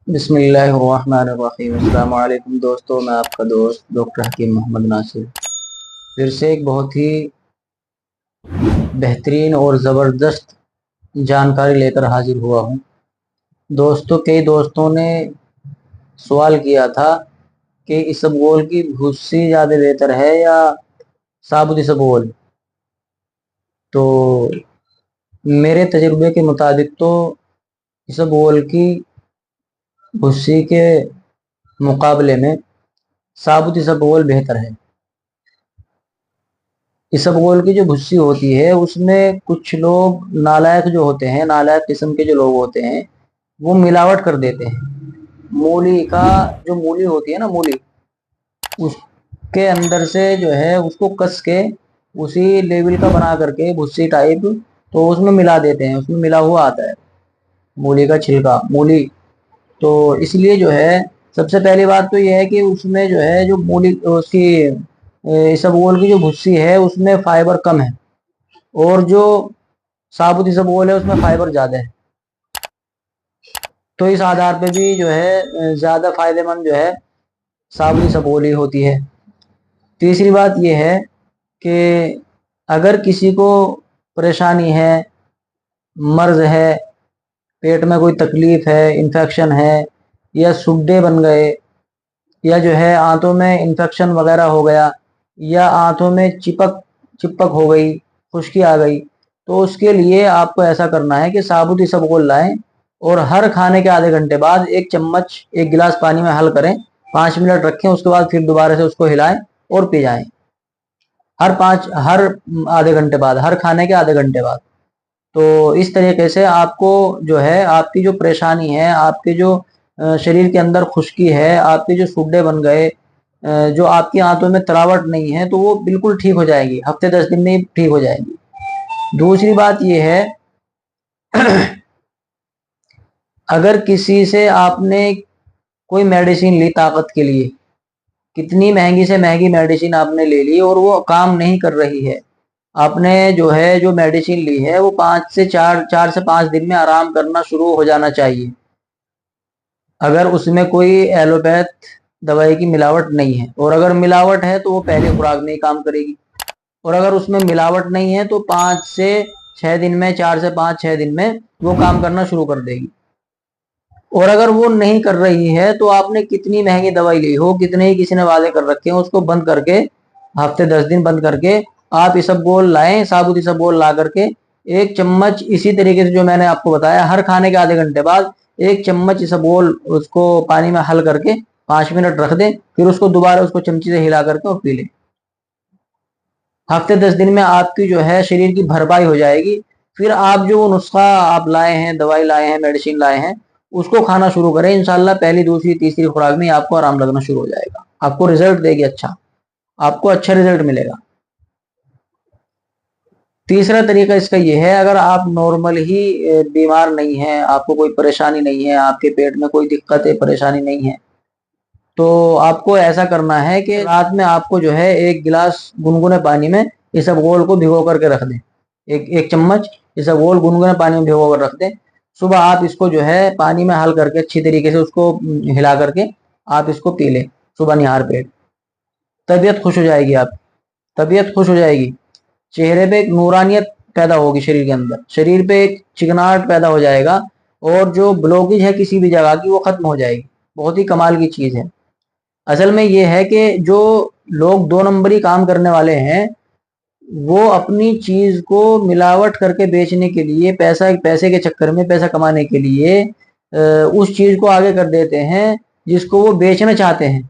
बिस्मिल्लाहिर्रहमानिर्रहीम। अस्सलाम वालेकुम दोस्तों, मैं आपका दोस्त डॉक्टर हकीम मोहम्मद नासिर फिर से एक बहुत ही बेहतरीन और ज़बरदस्त जानकारी लेकर हाजिर हुआ हूँ। दोस्तों, कई दोस्तों ने सवाल किया था कि इसबगोल की भूसी ज़्यादा बेहतर है या साबुत इसबगोल। तो मेरे तजुर्बे के मुताबिक तो इसबगोल की भूसी के मुकाबले में साबुत इसबगोल बेहतर है। इसबगोल की जो भुस्सी होती है उसमें कुछ लोग नालायक जो होते हैं, नालायक किस्म के जो लोग होते हैं, वो मिलावट कर देते हैं। मूली का जो मूली होती है ना, मूली, उसके अंदर से जो है उसको कस के उसी लेवल का बना करके भुस्सी टाइप तो उसमें मिला देते हैं। उसमें मिला हुआ आता है मूली का छिलका, मूली। तो इसलिए जो है सबसे पहली बात तो यह है कि उसमें जो है जो मूली उसकी इसबगोल की जो भुस्सी है उसमें फाइबर कम है, और जो साबुत इसबगोल है उसमें फाइबर ज़्यादा है। तो इस आधार पे भी जो है ज़्यादा फायदेमंद जो है साबुत इसबगोल ही होती है। तीसरी बात यह है कि अगर किसी को परेशानी है, मर्ज है, पेट में कोई तकलीफ है, इन्फेक्शन है, या सुड्डे बन गए, या जो है आंतों में इन्फेक्शन वगैरह हो गया, या आंतों में चिपक चिपक हो गई, खुश्की आ गई, तो उसके लिए आपको ऐसा करना है कि साबुत इसबगोल लाएं और हर खाने के आधे घंटे बाद एक चम्मच एक गिलास पानी में हल करें, 5 मिनट रखें, उसके बाद फिर दोबारा से उसको हिलाएं और पी जाएं। हर आधे घंटे बाद, हर खाने के आधे घंटे बाद। तो इस तरीके से आपको जो है आपकी जो परेशानी है, आपके जो शरीर के अंदर खुश्की है, आपके जो सुड्डे बन गए, जो आपकी आंतों में तरावट नहीं है, तो वो बिल्कुल ठीक हो जाएगी, हफ्ते 10 दिन में ही ठीक हो जाएगी। दूसरी बात ये है अगर किसी से आपने कोई मेडिसिन ली ताकत के लिए, कितनी महंगी से महंगी मेडिसिन आपने ले ली और वो काम नहीं कर रही है, आपने जो है जो मेडिसिन ली है वो 4 से 5 दिन में आराम करना शुरू हो जाना चाहिए, अगर उसमें कोई एलोपैथ दवाई की मिलावट नहीं है। और अगर मिलावट है तो वो पहली खुराक में ही काम करेगी, और अगर उसमें मिलावट नहीं है तो 5 से 6 दिन में, 4 से 5 6 दिन में वो काम करना शुरू कर देगी। और अगर वो नहीं कर रही है तो आपने कितनी महंगी दवाई ली हो, कितने ही किसी ने वादे कर रखे हैं, उसको बंद करके, हफ्ते 10 दिन बंद करके आप इसबगोल लाएं, साबुत इसबगोल ला करके एक चम्मच इसी तरीके से जो मैंने आपको बताया, हर खाने के आधे घंटे बाद एक चम्मच इसबगोल उसको पानी में हल करके 5 मिनट रख दें, फिर उसको दोबारा उसको चमची से हिला करके और पी लें। हफ्ते 10 दिन में आपकी जो है शरीर की भरपाई हो जाएगी। फिर आप जो नुस्खा आप लाए हैं, दवाई लाए हैं, मेडिसिन लाए हैं, उसको खाना शुरू करें। इंशाल्लाह पहली, दूसरी, तीसरी खुराक में आपको आराम लगना शुरू हो जाएगा, आपको रिजल्ट देगी, आपको अच्छा रिजल्ट मिलेगा। तीसरा तरीका इसका यह है, अगर आप नॉर्मल ही बीमार नहीं हैं, आपको कोई परेशानी नहीं है, आपके पेट में कोई दिक्कत है, परेशानी नहीं है, तो आपको ऐसा करना है कि रात में आपको जो है एक गिलास गुनगुने पानी में इसबगोल को भिगो करके रख दें, एक चम्मच इसबगोल गुनगुने पानी में भिगो कर रख दें। सुबह आप इसको जो है पानी में हल करके अच्छी तरीके से उसको हिला करके आप इसको पी लें सुबह निहार पेट। तबीयत खुश हो जाएगी, आप तबीयत खुश हो जाएगी, चेहरे पे एक नूरानियत पैदा होगी, शरीर के अंदर, शरीर पे एक चिकनाहट पैदा हो जाएगा, और जो ब्लॉकेज है किसी भी जगह की वो खत्म हो जाएगी। बहुत ही कमाल की चीज है। असल में ये है कि जो लोग 2 नंबरी काम करने वाले हैं, वो अपनी चीज को मिलावट करके बेचने के लिए, पैसे के चक्कर में, पैसा कमाने के लिए उस चीज को आगे कर देते हैं जिसको वो बेचना चाहते हैं।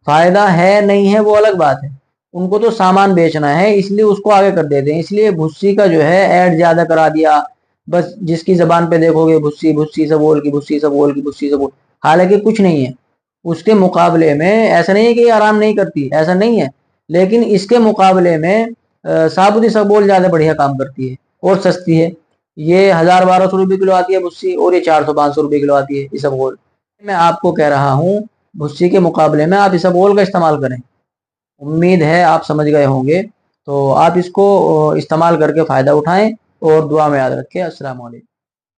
फायदा है नहीं है वो अलग बात है, उनको तो सामान बेचना है, इसलिए उसको आगे कर देते हैं। इसलिए भुस्सी का जो है ऐड ज्यादा करा दिया, बस जिसकी जबान पे देखोगे भुस्सी, भुस्सी सबोल की, भुस्सी सबोल की, भुस्सी सबोल, हालांकि कुछ नहीं है उसके मुकाबले में। ऐसा नहीं है कि आराम नहीं करती, ऐसा नहीं है, लेकिन इसके मुकाबले में साबुत इसबगोल ज्यादा बढ़िया काम करती है और सस्ती है। ये 1000-1200 रुपये किलो आती है भुस्सी, और ये 400-500 रुपये किलो आती है इसबगोल। मैं आपको कह रहा हूँ भुस्सी के मुकाबले में आप इसबगोल का इस्तेमाल करें। उम्मीद है आप समझ गए होंगे, तो आप इसको इस्तेमाल करके फ़ायदा उठाएं और दुआ में याद रखें। अस्सलाम वालेकुम।